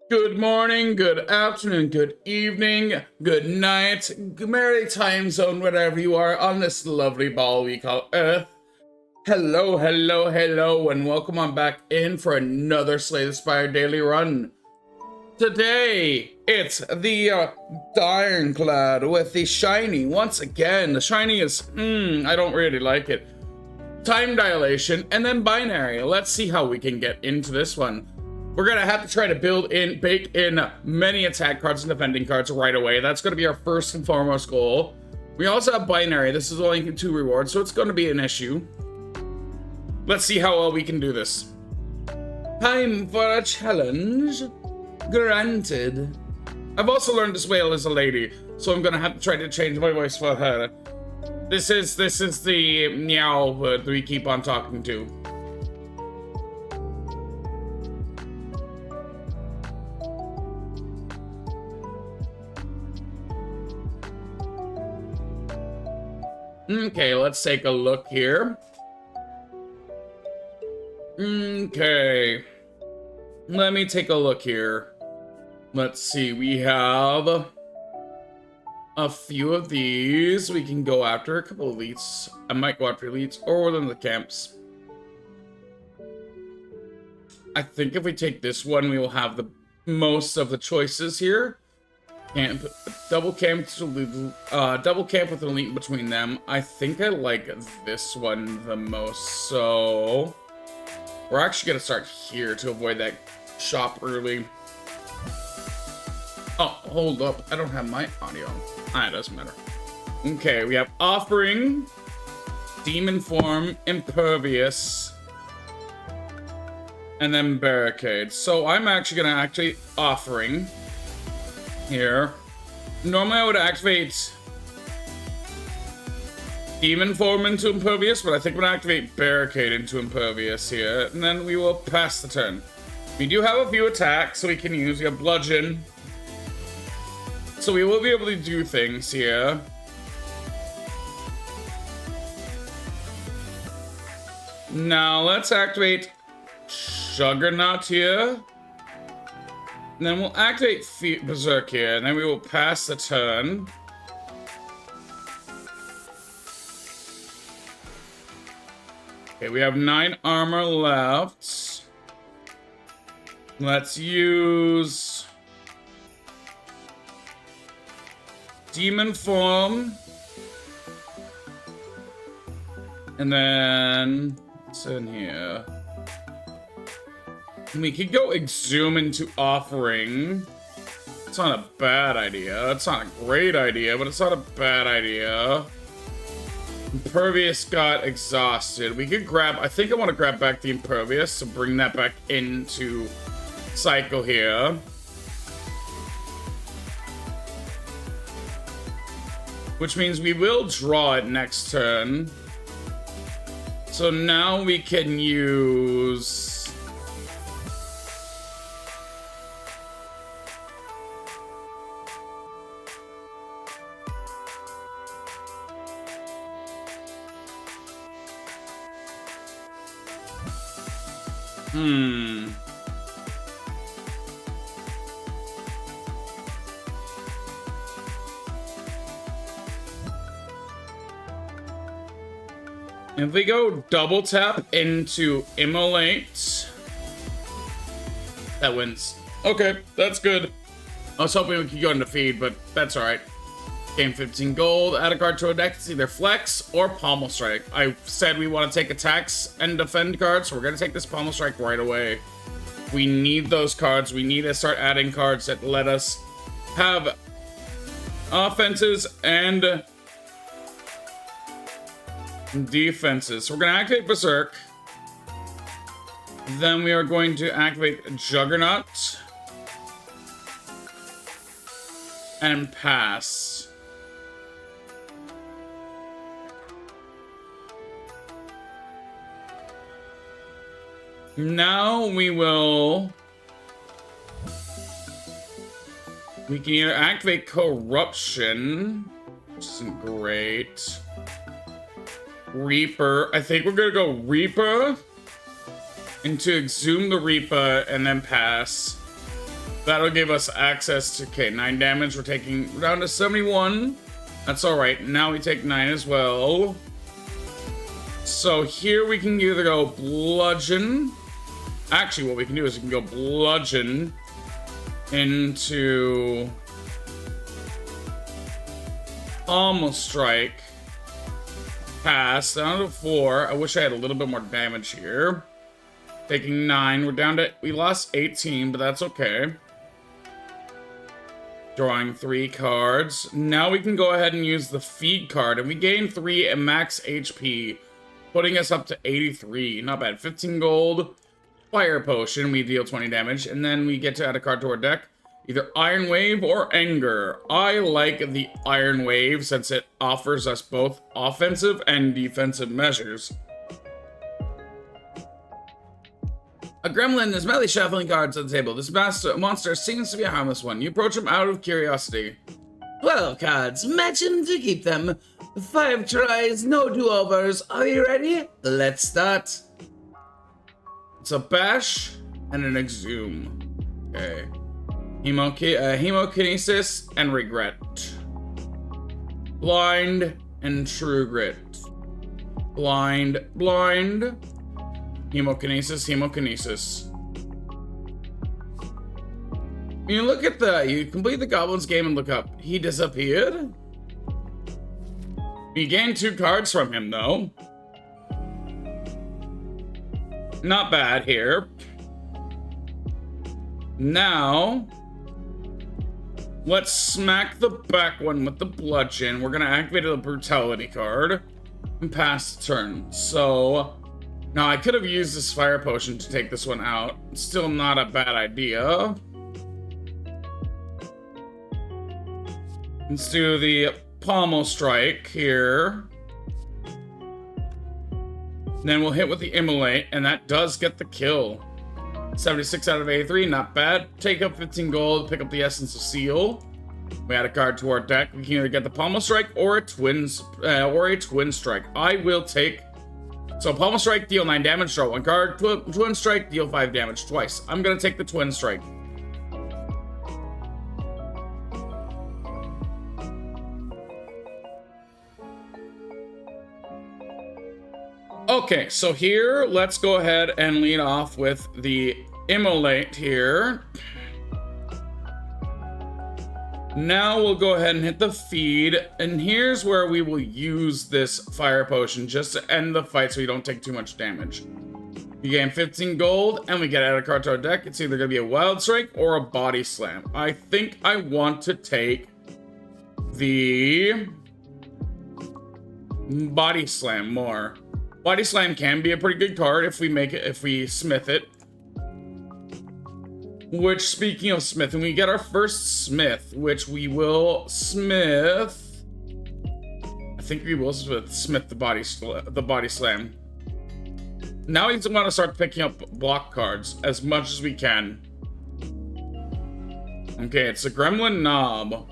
Good morning, good afternoon, good evening, good night, good merry time zone, wherever you are on this lovely ball we call Earth. Hello, hello, hello, and welcome on back in for another Slay the Spire daily run. Today, it's the Ironclad with the Shiny. Once again, the Shiny is, I don't really like it. Time Dilation, and then Binary. Let's see how we can get into this one. We're gonna have to try to bake in many attack cards and defending cards right away. That's gonna be our first and foremost goal. We also have Binary. This is only 2 rewards, so it's gonna be an issue. Let's see how well we can do this. Time for a challenge. Granted. I've also learned this whale is a lady, so I'm gonna have to try to change my voice for her. This is the meow that we keep on talking to. Okay, let's take a look here. Okay. Let me take a look here. Let's see, we have a few of these. We can go after a couple of elites. I might go after elites or within the camps. I think if we take this one, we will have the most of the choices here. Camp, double camp with an elite between them. I think I like this one the most, so we're actually gonna start here to avoid that shop early. Oh, hold up, I don't have my audio. Ah, it doesn't matter. Okay, we have Offering, Demon Form, Impervious, and then Barricade. So I'm actually gonna Offering here. Normally I would activate Demon Form into Impervious, but I think I'm gonna activate Barricade into Impervious here, and then we will pass the turn. We do have a few attacks so we can use. We have Bludgeon, so we will be able to do things here. Now let's activate Juggernaut here. And then we'll activate Berserk here, and then we will pass the turn. Okay, we have 9 armor left. Let's use Demon Form. And then what's in here? We could go Exhume into Offering. It's not a bad idea. It's not a great idea, but it's not a bad idea. Impervious got exhausted. We could grab, I think I want to grab back the Impervious to bring that back into cycle here. Which means we will draw it next turn. So now we can use If we go double tap into Immolate, that wins. Okay, that's good. I was hoping we could go into feed, but that's alright. Game 15 gold, add a card to a deck. It's either Flex or Pommel Strike. I said we want to take attacks and defend cards, so we're going to take this Pommel Strike right away. We need those cards. We need to start adding cards that let us have offenses and defenses. So we're going to activate Berserk. Then we are going to activate Juggernaut. And pass. Now we can either activate Corruption, which isn't great. Reaper. I think we're gonna go Reaper into Exhume the Reaper and then pass. That'll give us access to, okay, 9 damage. We're taking down to 71. That's all right. Now we take 9 as well. So here we can either go bludgeon. Actually, what we can do is we can go bludgeon into pommel strike. Pass down to 4. I wish I had a little bit more damage here. Taking 9. We're down to, we lost 18, but that's okay. Drawing 3 cards. Now we can go ahead and use the feed card, and we gain 3 at max HP, putting us up to 83. Not bad. 15 gold. Fire potion. We deal 20 damage, and then we get to add a card to our deck. Either Iron Wave or Anger. I like the Iron Wave since it offers us both offensive and defensive measures. A gremlin is merely shuffling cards on the table. This monster seems to be a harmless one. You approach him out of curiosity. 12 cards. Match him to keep them. 5 tries, no do-overs. Are you ready? Let's start. It's a bash and an exhume. Okay. Hemokinesis and regret. Blind and true grit. Blind. Hemokinesis. You look at you complete the goblin's game and look up. He disappeared? You gain 2 cards from him, though. Not bad here. Now, let's smack the back one with the bludgeon. We're gonna activate the brutality card and pass the turn. So, now I could have used this fire potion to take this one out. Still not a bad idea. Let's do the pommel strike here. Then we'll hit with the immolate, and that does get the kill. 76 out of 83, not bad. Take up 15 gold, pick up the Essence of Seal. We add a card to our deck. We can either get the pommel strike or a twin strike. I will take. So pommel strike, deal 9 damage, draw 1 card. Twin strike, deal 5 damage twice. I'm gonna take the twin strike. Okay, so here, let's go ahead and lead off with the immolate here. Now we'll go ahead and hit the feed, and here's where we will use this fire potion just to end the fight so we don't take too much damage. You gain 15 gold, and we get add a card to our deck. It's either going to be a wild strike or a body slam. I think I want to take the body slam more. Body slam can be a pretty good card if we smith it. Which, speaking of smithing, we get our first smith, which we will smith. I think we will smith the body slam. Now we want to start picking up block cards as much as we can. Okay, it's a gremlin knob.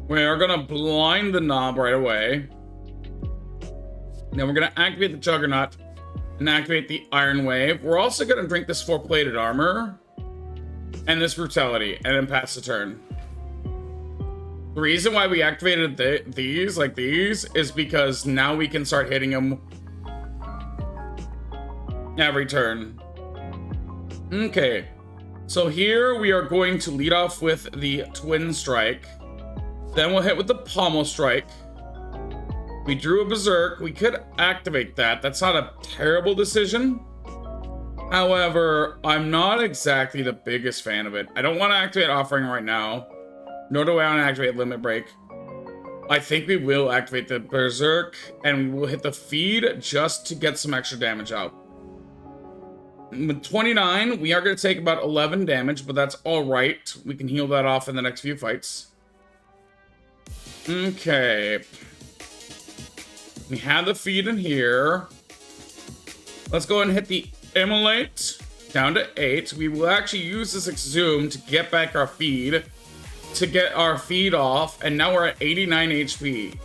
We are gonna blind the knob right away. Then we're gonna activate the Juggernaut and activate the Iron Wave. We're also gonna drink this 4-plated armor and this brutality, and then pass the turn. The reason why we activated these is because now we can start hitting them every turn. Okay, so here we are going to lead off with the Twin Strike. Then we'll hit with the Pommel Strike. We drew a Berserk. We could activate that. That's not a terrible decision. However, I'm not exactly the biggest fan of it. I don't want to activate Offering right now, nor do I want to activate Limit Break. I think we will activate the Berserk, and we will hit the feed just to get some extra damage out. With 29, we are going to take about 11 damage, but that's alright. We can heal that off in the next few fights. Okay. We have the feed in here. Let's go ahead and hit the Immolate down to 8. We will actually use this Exhume to get back our feed, to get our feed off, and now we're at 89 HP.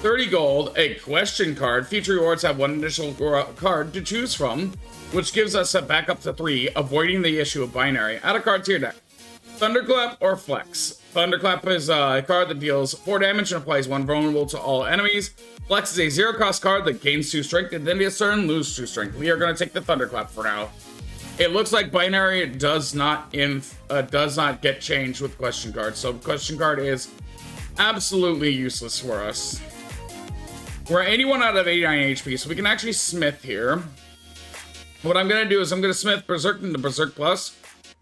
30 gold, a question card. Future rewards have 1 additional card to choose from. which gives us a back up to 3, avoiding the issue of binary. Add a card to your deck. Thunderclap or Flex. Thunderclap is a card that deals 4 damage and applies 1 vulnerable to all enemies. Flex is a 0-cost card that gains 2 strength and then its turn lose 2 strength. We are going to take the Thunderclap for now. It looks like binary does not get changed with question card, so question card is absolutely useless for us. We're 81 out of 89 HP, so we can actually Smith here. What I'm going to do is I'm going to Smith Berserk into Berserk Plus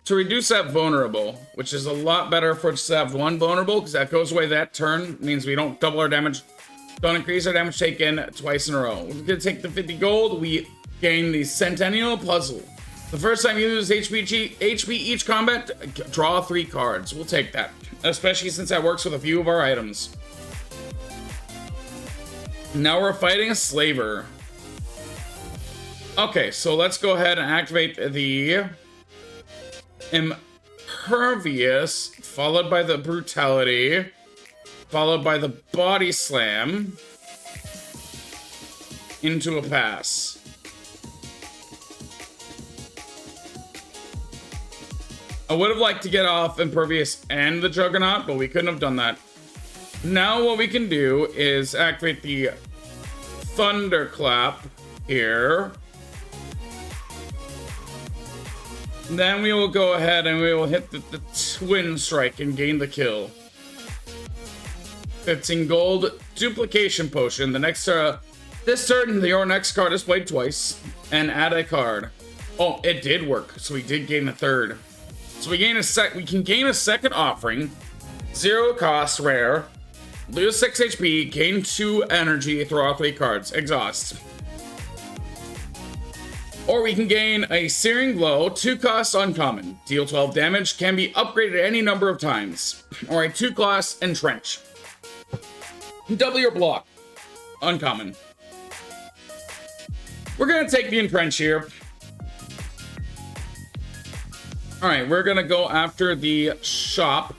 to reduce that vulnerable, which is a lot better for us to have 1 vulnerable, because that goes away that turn. Means we don't double our damage, don't increase our damage taken twice in a row. We're going to take the 50 gold. We gain the Centennial Puzzle. The first time you lose HP each combat, draw 3 cards. We'll take that, especially since that works with a few of our items. Now we're fighting a Slaver. Okay, so let's go ahead and activate the Impervious, followed by the Brutality, followed by the Body Slam into a pass. I would have liked to get off Impervious and the Juggernaut, but we couldn't have done that. Now what we can do is activate the Thunderclap here. Then we will go ahead and we will hit the Twin Strike and gain the kill. 15 gold, Duplication Potion. The next this turn, your next card is played twice, and add a card. Oh, it did work, so we did gain a third. So we can gain a second offering, 0 cost rare, lose 6 HP, gain 2 energy, throw out 3 cards, exhaust. Or we can gain a Searing Blow, 2 cost uncommon, deal 12 damage, can be upgraded any number of times. Or a 2 cost Entrench. Double your block, uncommon. We're gonna take the Entrench here. Alright, we're gonna go after the shop.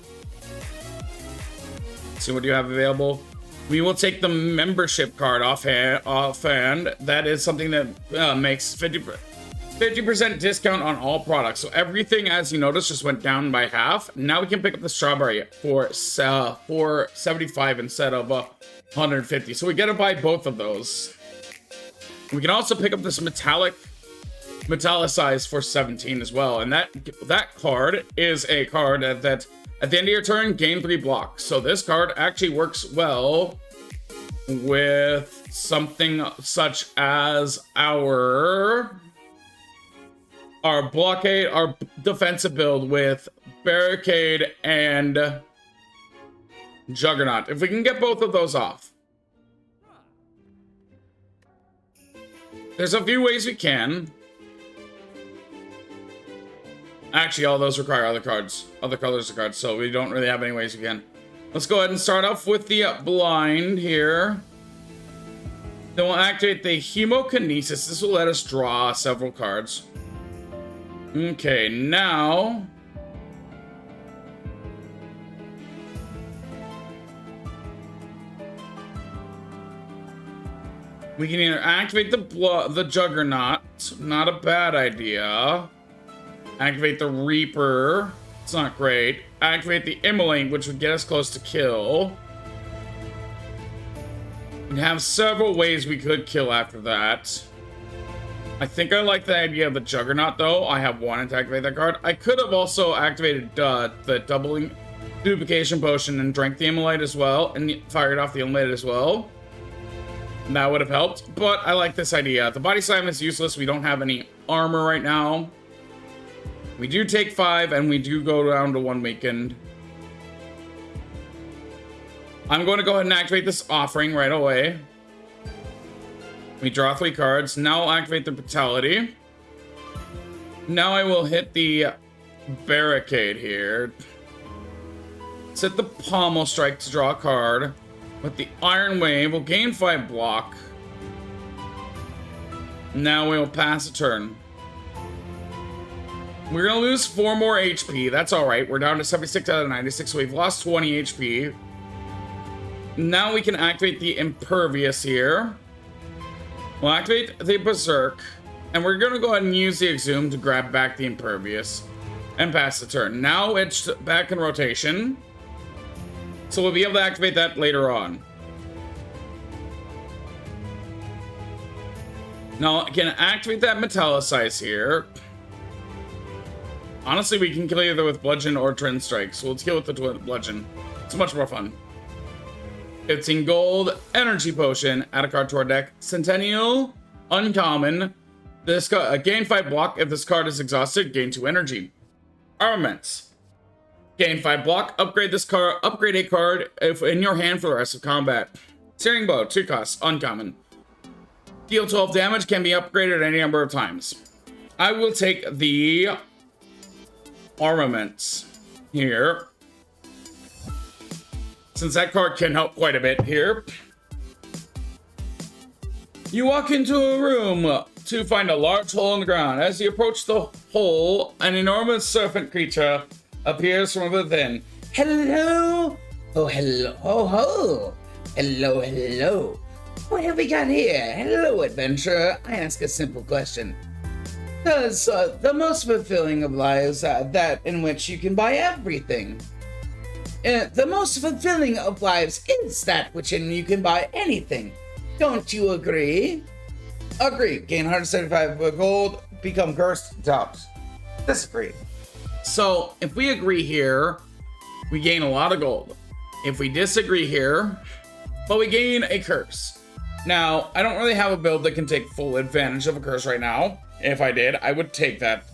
See what you have available. We will take the membership card offhand. That is something that makes 50% discount on all products. So everything, as you notice, just went down by half. Now we can pick up the strawberry for 75 instead of 150. So we get to buy both of those. We can also pick up this metallicized for 17 as well. And that card is a card that at the end of your turn, gain 3 blocks. So this card actually works well with something such as our blockade, our defensive build with Barricade and Juggernaut. If we can get both of those off. There's a few ways we can. Actually, all those require other colors of cards, so we don't really have any ways we can. Let's go ahead and start off with the blind here. Then we'll activate the Hemokinesis. This will let us draw several cards. Okay, now we can either activate the Juggernaut, not a bad idea. Activate the Reaper. It's not great. Activate the Immolate, which would get us close to kill. We have several ways we could kill after that. I think I like the idea of the Juggernaut, though. I have wanted to activate that card. I could have also activated the doubling Duplication Potion and drank the Immolate as well, and fired off the Immolate as well. And that would have helped, but I like this idea. The Body Slam is useless. We don't have any armor right now. We do take 5, and we do go down to 1 weakened. I'm going to go ahead and activate this offering right away. We draw 3 cards. Now I'll activate the Brutality. Now I will hit the Barricade here. Set the Pommel Strike to draw a card. With the Iron Wave, we'll gain 5 block. Now we will pass a turn. We're going to lose 4 more HP. That's alright. We're down to 76 out of 96, so we've lost 20 HP. Now we can activate the Impervious here. We'll activate the Berserk. And we're gonna go ahead and use the Exhume to grab back the Impervious and pass the turn. Now it's back in rotation. So we'll be able to activate that later on. Now I can activate that Metallicize here. Honestly, we can kill either with Bludgeon or Trend Strike, so let's kill with the Bludgeon. It's much more fun. 15 gold, Energy Potion, add a card to our deck. Centennial, uncommon. This gain 5 block. If this card is exhausted, gain 2 energy. Armaments. Gain 5 block, upgrade this card, upgrade a card if in your hand for the rest of combat. Searing Bow, 2 costs, uncommon. Deal 12 damage, can be upgraded any number of times. I will take the Armaments here, since that card can help quite a bit here. You walk into a room to find a large hole in the ground. As you approach the hole, an enormous serpent creature appears from within. Hello? Oh, hello. Oh, ho. Hello, hello. What have we got here? Hello, adventurer. I ask a simple question. Does the most fulfilling of lives that in which you can buy everything? The most fulfilling of lives is that which in you can buy anything. Don't you agree? Agree. Gain 175 gold, become cursed, doubt. Disagree. So if we agree here, we gain a lot of gold. If we disagree here, but we gain a curse. Now, I don't really have a build that can take full advantage of a curse right now. If I did, I would take that.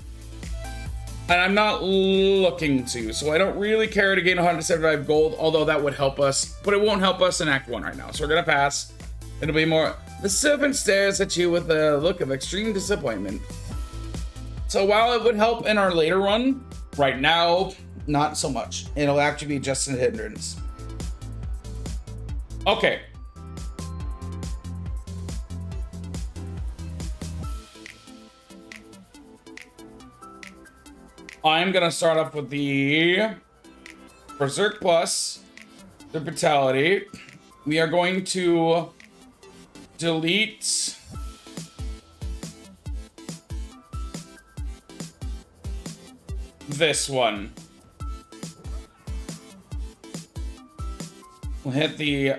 And I'm not looking to, so I don't really care to gain 175 gold, although that would help us, but it won't help us in Act 1 right now. So we're gonna pass. It'll be more, the serpent stares at you with a look of extreme disappointment. So while it would help in our later run, right now, not so much. It'll actually be just a hindrance. Okay. I'm gonna start off with the Berserk Plus, the Brutality. We are going to delete this one. We'll hit the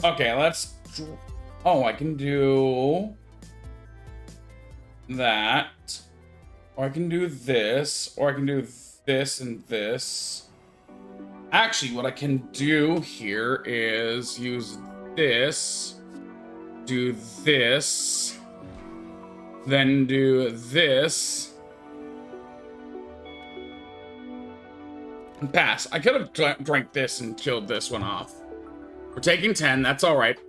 okay, let's oh, I can do that, or I can do this, or I can do this and this. Actually, what I can do here is use this, do this, then do this, and pass. I could have drank this and killed this one off. We're taking 10, that's all right.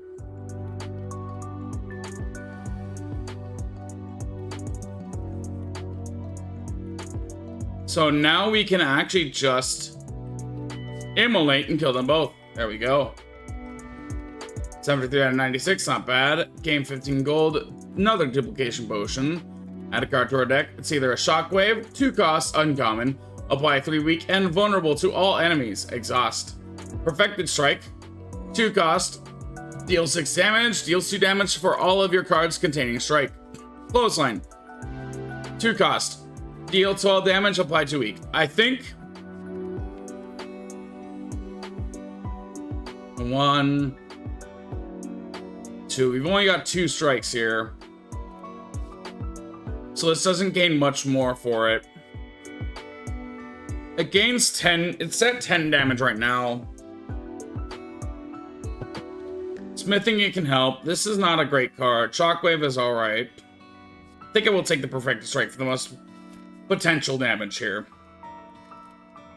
So now we can actually just immolate and kill them both. There we go. 73 out of 96, not bad. Gain 15 gold, another duplication potion. Add a card to our deck. It's either a shockwave, 2 costs, uncommon. Apply 3 weak and vulnerable to all enemies. Exhaust. Perfected Strike, 2 cost. Deals 6 damage, deals 2 damage for all of your cards containing strike. Clothesline, 2 cost. Deal 12 damage, apply 2 weak. I think 1, 2. We've only got 2 strikes here, so this doesn't gain much more for it. It gains 10. It's at 10 damage right now. Smithing it can help. This is not a great card. Shockwave is all right. I think I will take the Perfected Strike for the most potential damage here.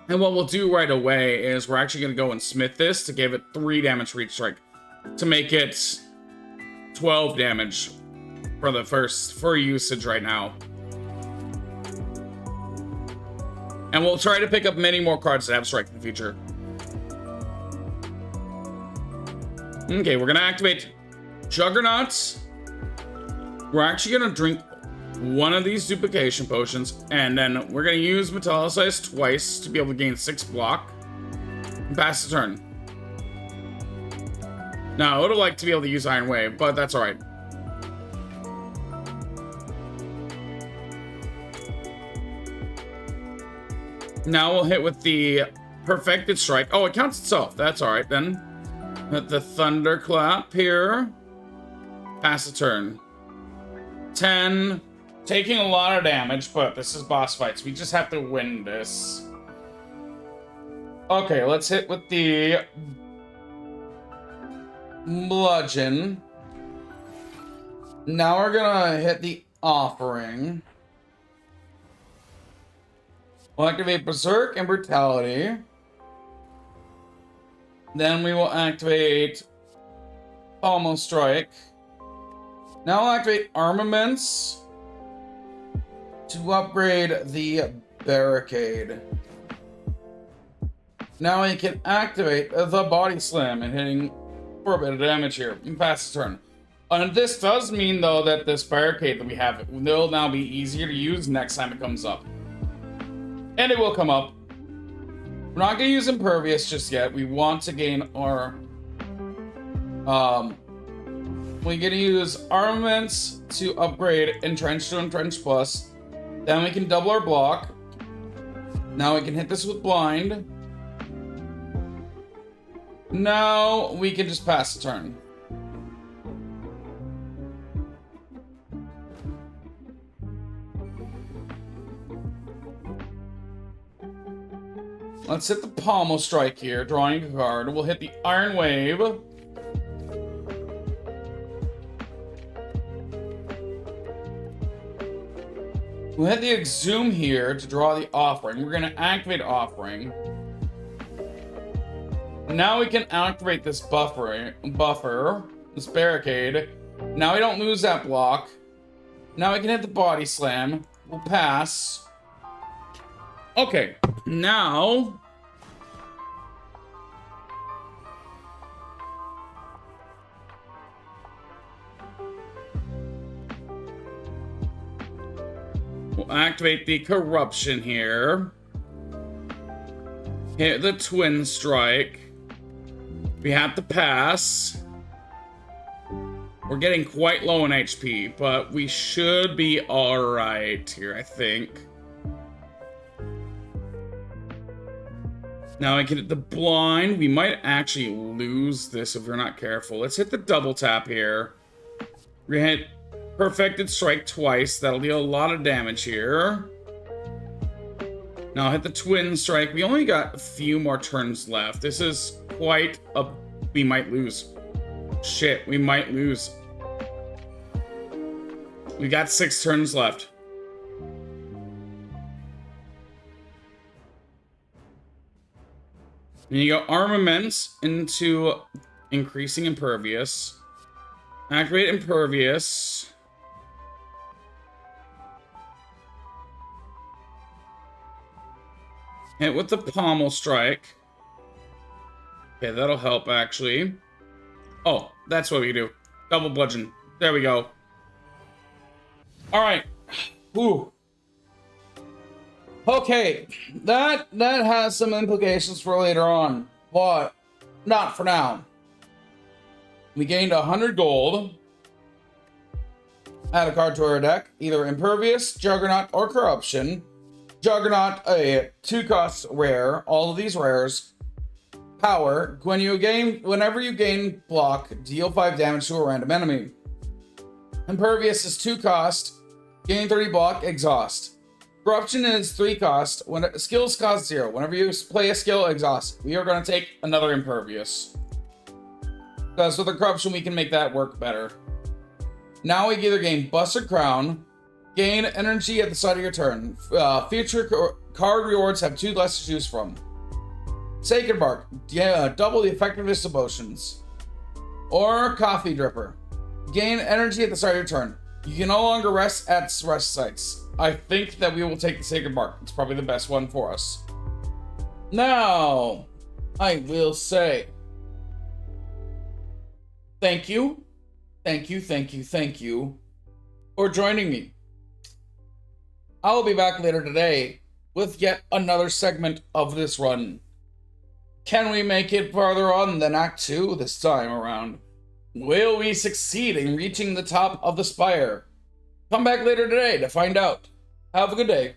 And what we'll do right away is we're actually going to go and smith this to give it 3 damage for each strike, to make it 12 damage for the for usage right now. And we'll try to pick up many more cards that have strike in the future. Okay, we're gonna activate Juggernauts. We're actually gonna drink one of these duplication potions, and then we're gonna use Metallicize twice to be able to gain 6 block and pass the turn. No, I would have liked to be able to use Iron Wave, but that's alright. Now we'll hit with the Perfected Strike. Oh, it counts itself. That's alright then. With the Thunderclap here. Pass the turn. 10. Taking a lot of damage, but this is boss fights. We just have to win this. Okay, let's hit with the Bludgeon. Now we're gonna hit the Offering. We'll activate Berserk and Brutality. Then we will activate Pommel Strike. Now we'll activate Armaments to upgrade the Barricade. Now we can activate the Body Slam and hitting for a bit of damage here. You can pass the turn. And this does mean, though, that this Barricade that we have will now be easier to use next time it comes up. And it will come up. We're not going to use Impervious just yet. We want to gain our... we're going to use Armaments to upgrade Entrench to Entrench Plus. Then we can double our block. Now we can hit this with Blind. Now we can just pass the turn. Let's hit the Pommel Strike here, drawing a card. We'll hit the Iron Wave. We'll hit the Exhume here to draw the Offering. We're going to activate Offering. Now we can activate this buffer, this Barricade. Now we don't lose that block. Now we can hit the Body Slam. We'll pass. Okay, now... we'll activate the Corruption here. Hit the Twin Strike. We have to pass. We're getting quite low on HP, but we should be alright here, I think. Now I can hit the Blind. We might actually lose this if we're not careful. Let's hit the double tap here. We're gonna hit Perfected Strike twice. That'll deal a lot of damage here. Now hit the Twin Strike. We only got a few more turns left. This is quite a... we might lose. Shit, we might lose. We got 6 turns left. And you go Armaments into increasing Impervious. Activate Impervious. Hit with the Pommel Strike. Okay, that'll help, actually. Oh, that's what we do. Double Bludgeon. There we go. Alright. Whew. Okay, that has some implications for later on, but not for now. We gained 100 gold. Add a card to our deck, either Impervious, Juggernaut, or Corruption. Juggernaut, a 2-cost rare. All of these rares. Power, whenever you gain block, deal 5 damage to a random enemy. Impervious is 2-cost, gain 30 block, exhaust. Corruption is 3-cost, when skills cost 0. Whenever you play a skill, exhaust. We are going to take another Impervious. Because with the Corruption, we can make that work better. Now we either gain Buster Crown, gain energy at the start of your turn. Future card rewards have 2 less to choose from. Sacred Bark, double the effectiveness of potions. Or Coffee Dripper, gain energy at the start of your turn. You can no longer rest at rest sites. I think that we will take the Sacred Bark. It's probably the best one for us. Now, I will say, thank you for joining me. I'll be back later today with yet another segment of this run. Can we make it farther on than Act 2 this time around? Will we succeed in reaching the top of the spire? Come back later today to find out. Have a good day.